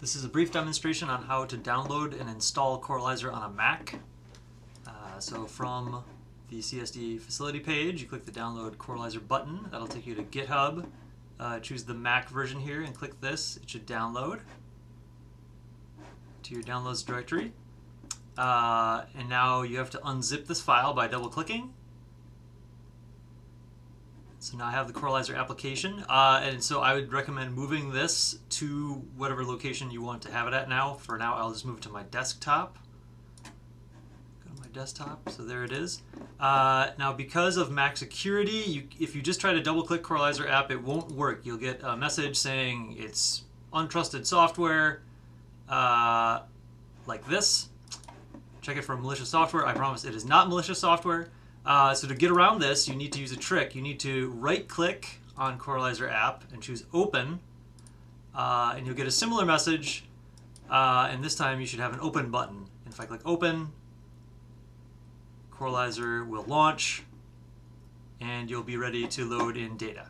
This is a brief demonstration on how to download and install Corelyzer on a Mac. So from the CSD facility page, you click the download Corelyzer button. That'll take you to GitHub. Choose the Mac version here and click this. It should download to your downloads directory. And now you have to unzip this file by double clicking. So now I have the Corelyzer application, and so I would recommend moving this to whatever location you want to have it at now. For now, I'll just move it to my desktop. Go to my desktop, so there it is. Now, because of Mac security, if you just try to double-click Corelyzer app, it won't work. You'll get a message saying it's untrusted software, like this. Check it for malicious software. I promise it is not malicious software. So to get around this, you need to use a trick. You need to right-click on Corelyzer app and choose Open, and you'll get a similar message, and this time you should have an Open button. And if I click Open, Corelyzer will launch, and you'll be ready to load in data.